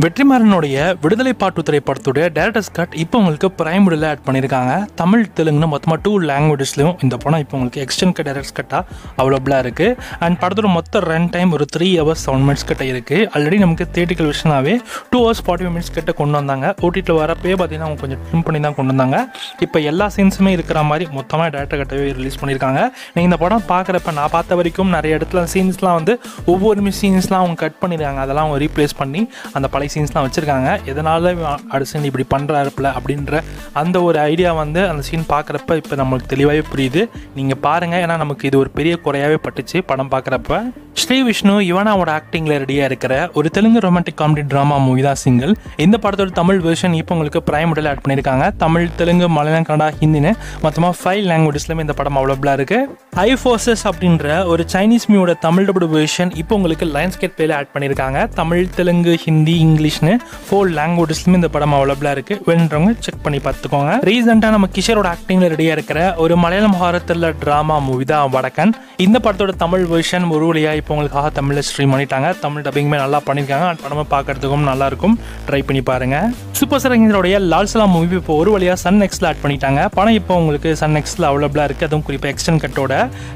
வெற்றிமாறனுடைய விடுதலை பாட்டு திரைப்படத்துடைய directors cut இப்போ உங்களுக்கு பிரைம் வீடியோல ஆட் பண்ணியிருக்காங்க. தமிழ் தெலுங்குன்னு மொத்தமாக 2 லாங்குவேஜஸ்லையும் இந்த படம் இப்போ உங்களுக்கு எக்ஸ்டெண்ட் டைரக்டர்ஸ் கட்டாக அவைலபிளாக இருக்குது. அண்ட் படத்தோட மொத்த ரன் டைம் ஒரு 3 hours 7 minutes கிட்ட இருக்குது. ஆல்ரெடி நமக்கு தியேட்டிக்கல் விஷனாவே 2 hours 45 minutes கிட்ட கொண்டு வந்தாங்க. ஓடிடியில் வரப்பே பார்த்தீங்கன்னா அவங்க கொஞ்சம் ட்ரிம் பண்ணி தான் கொண்டு வந்தாங்க. இப்போ எல்லா சீன்ஸுமே இருக்கிற மாதிரி மொத்தமாக டேரக்டர் கட்டவே ரிலீஸ் பண்ணியிருக்காங்க. நீங்கள் இந்த படம் பார்க்குறப்ப நான் பார்த்த வரைக்கும் நிறைய இடத்துல சீன்ஸ்லாம் வந்து ஒவ்வொரு சீன்ஸ்லாம் அவங்க கட் பண்ணிடுறாங்க. அதெல்லாம் அவங்க ரீப்ளேஸ் பண்ணி அந்த பழைய சீன்ஸ்லாம் வச்சுருக்காங்க. எதனால அடுத்து இப்படி பண்ணுறாருப்பில் அப்படின்ற அந்த ஒரு ஐடியா வந்து அந்த சீன் பார்க்குறப்ப இப்போ நம்மளுக்கு தெளிவாகவே புரியுது. நீங்கள் பாருங்கள், ஏன்னா நமக்கு இது ஒரு பெரிய குறையாகவே பட்டுச்சு படம் பார்க்குறப்ப. ஸ்ரீ விஷ்ணு யுவனாவோட ஆக்டிங்கில் ரெடியாக இருக்கிற ஒரு Telugu romantic comedy drama movie தான் சிங்கிள். இந்த படத்தோட தமிழ் வெர்ஷன் இப்போ உங்களுக்கு பிரைம் வீடியோல ஆட் பண்ணியிருக்காங்க. தமிழ், தெலுங்கு, மலையாளம், கன்னடா, ஹிந்தின்னு மொத்தமாக 5 லாங்குவேஜஸ்லையுமே இந்த படம் அவைலபிளாக இருக்குது. ஹை ஃபோர்ஸஸ் அப்படின்ற ஒரு சைனீஸ் மூவியோட தமிழ் டபுள் வெர்ஷன் இப்போ உங்களுக்கு லயன்ஸ்கேட் பிளேல ஆட் பண்ணியிருக்காங்க. தமிழ், தெலுங்கு, ஹிந்தி, இங்கிலீஷ்னு 4 லாங்குவேஜஸ்லையுமே இந்த படம் அவைலபிளாக இருக்குது. வேணுன்றவங்க செக் பண்ணி பார்த்துக்கோங்க. ரீசெண்டாக நம்ம கிஷோரோட ஆக்டிங்கில் ரெடியாக இருக்கிற ஒரு Malayalam horror thriller drama movie தான் வடக்கன். இந்த படத்தோட தமிழ் வெர்ஷன் ஒரு வழியாக இப்போ உங்களுக்காக தமிழில் ஸ்ட்ரீம் பண்ணிட்டாங்க. தமிழ் டப்பிங்குமே நல்லா பண்ணியிருக்காங்க. படமாக பார்க்கறதுக்கும் நல்லா இருக்கும். ட்ரை பண்ணி பாருங்க. சூப்பர் ஸ்டாரோடைய லால் சலாம் மூவி இப்போ ஒரு வழியாக சன் நெக்ஸ்ட்ல ஆட் பண்ணிட்டாங்க. படம் இப்போ உங்களுக்கு சன் நெக்ஸ்ட்ல அவைலபிளாக இருக்குது. அதுவும் குறிப்பாக எக்ஸ்டெண்ட் கட்டோட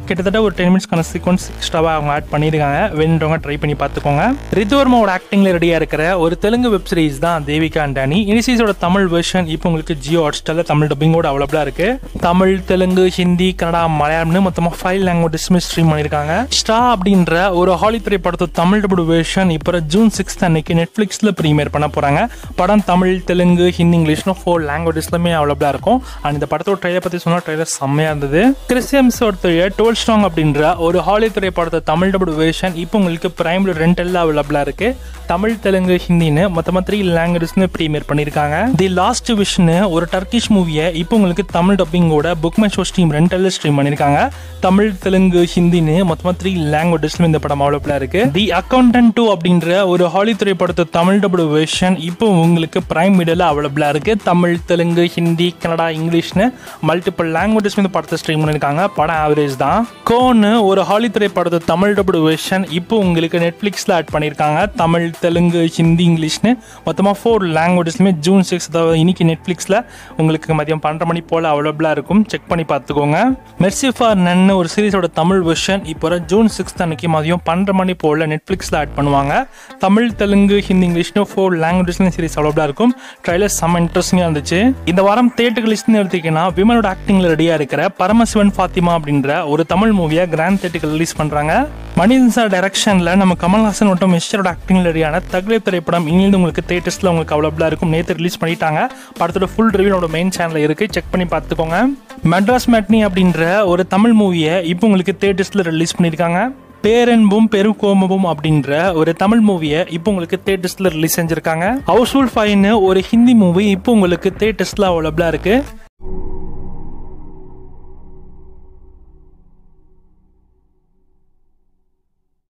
கிட்டத்தட்ட ஒரு 10 minutes சீக்வன்ஸ் எக்ஸ்ட்ராவாக அவங்க ஆட் பண்ணியிருக்காங்க. வேணுன்றவங்க ட்ரை பண்ணி பார்த்துக்கோங்க. ரித்துவர்மாவோட ஆக்டிங்கில் ரெடியாக இருக்கிற ஒரு தெலுங்கு வெப் சீரிஸ் தான் தேவிகா அண்ட் டானி. இந்த சீரிஸோட தமிழ் வெர்ஷன் இப்போ உங்களுக்கு ஜியோ ஹாட்ஸ்டாரில் தமிழ் டப்பிங்கோட அவைலபிளாக இருக்குது. தமிழ், தெலுங்கு, ஹிந்தி, கன்னடா, மலையாளம்னு மொத்தமாக 5 லாங்குவேஜஸ்மே ஸ்ட்ரீம் பண்ணியிருக்காங்க. ஸ்டா அப்படின்ற ஒரு ஹாலி திரைப்படத்தை தமிழ் டபுள் வெர்ஷன் இப்போ ஜூன் 6 அன்னைக்கு நெட்ஃப்ளிக்ஸில் ப்ரீமியர் பண்ண போகிறாங்க. படம் தமிழ், தெலுங்கு, ஹிந்தி, இங்கிலீஷ்னு 4 லாங்குவேஜஸ்லுமே அவைலபிளாக இருக்கும். அண்ட் இந்த படத்தோட ட்ரெய்லர் பற்றி சொன்னால் ட்ரெய்லர் செம்மையாக இருந்தது. கிறிஸ்டியன்ஸ் ஒருத்தர் 12 ஸ்ட்ராங் அப்படின்ற ஒரு ஹாலி திரைப்படத்தை தமிழ் டபுள் வெர்ஷன் இப்போ உங்களுக்கு பிரைம்ல ரெண்டெல்லாம் அவைலபிளாக இருக்குது. தமிழ், தெலுங்கு, ஹிந்தின்னு மொத்தமாக 3 லாங்குவேஜஸ்னு ப்ரீமியர் பண்ணியிருக்காங்க. தி லாஸ்ட் விஷன்னு ஒரு டர்க்கிஷ் மூவியை இப்போ உங்களுக்கு தமிழ் டப்பிங்கோட புக் மை ஷோ ஸ்ட்ரீம் ரெண்டல்ல ஸ்ட்ரீம் பண்ணியிருக்காங்க. தமிழ், தெலுங்கு, ஹிந்தின்னு மொத்தமாக 3 லாங்குவேஜஸ்லும் இந்த படம் அவைலபிளாக இருக்கு. தி அக்கௌண்டன்ட் 2 அப்படின்ற ஒரு ஹாலி திரைப்படத்தை தமிழ் டபுள் வெர்ஷன் இப்போ உங்களுக்கு பிரைம் வீடியோல அவைலபிளாக இருக்கு. தமிழ், தெலுங்கு, ஹிந்தி, கன்னடா, இங்கிலீஷ்னு மல்டிபிள் லாங்குவேஜஸ் இந்த படத்தை ஸ்ட்ரீம் பண்ணியிருக்காங்க. படம் ஆவரேஜ் தான். கோன்னு ஒரு ஹாலி திரைப்படத்தை தமிழ் டபுள் வெர்ஷன் இப்போ உங்களுக்கு நெட்ஃப்ளிக்ஸில் ஆட் பண்ணியிருக்காங்க. தமிழ், தெலுங்கு, ஹிந்தி, இங்கிலீஷ்னு மொத்தமாக 4 லாங்குவேஜஸ்லுமே ஜூன் 6 அதாவது இன்னைக்கு நெட்ஃப்ளிக்ஸில் உங்களுக்கு மதியம் 12 மணி போல் அவைலபிளாக இருக்கும். செக் பண்ணி பார்த்துக்கோங்க. மெர்சி ஃபார் நன் ஒரு சீரிஸோட தமிழ் வெர்ஷன் இப்போ ஜூன் 6 அன்னைக்கு மதியம் 12 மணி போல் நெட்ஃப்ளிக்ஸில் ஆட் பண்ணுவாங்க. தமிழ், தெலுங்கு, ஹிந்தி, இங்கிலீஷ்னு 4 லாங்குவேஜஸ்லையும் சீரிஸ் அவைலபிளாக இருக்கும். ட்ரைலர் செம்ம இன்ட்ரெஸ்டிங்காக இருந்துச்சு. இந்த வாரம் தியேட்டர் லிஸ்ட்னு எடுத்தீங்கன்னா விமனோட ஆக்டிங்கில் ரெடியாக இருக்கிற பரமசிவன் ஃபாத்திமா அப்படின்ற ஒரு தமிழ் மூவியை கிராண்ட் தியேட்டருக்கு ரிலீஸ் பண்ணுறாங்க. மணிரத்னம் சார் டைரக்ஷனில் நம்ம கமல்ஹாசன் மற்றும் மிஸ்டரோட ஆக்டிங்கில் ரெடியான தக்லே திரைப்படம் இங்கிலிருந்து உங்களுக்கு தியேட்டர்ஸில் உங்களுக்கு அவைலபிளாக இருக்கும். நேற்று ரிலீஸ் பண்ணிட்டாங்க. படத்தோட ஃபுல் ரிவ்யூனோட மெயின் சேனலில் இருக்குது. செக் பண்ணி பார்த்துக்கோங்க. மெட்ராஸ் மேட்னி அப்படின்ற ஒரு தமிழ் மூவியை இப்போ உங்களுக்கு தியேட்டர்ஸில் ரிலீஸ் பண்ணியிருக்காங்க. பேரன்பும் பெருங்கோமமும் அப்படின்ற ஒரு தமிழ் மூவியை இப்போ உங்களுக்கு தியேட்டர்ஸில் ரிலீஸ் செஞ்சிருக்காங்க. ஹவுஸ்ஃபுல் 5ன்னு ஒரு ஹிந்தி மூவி இப்போ உங்களுக்கு தியேட்டர்ஸில் அவைலபிளாக இருக்குது.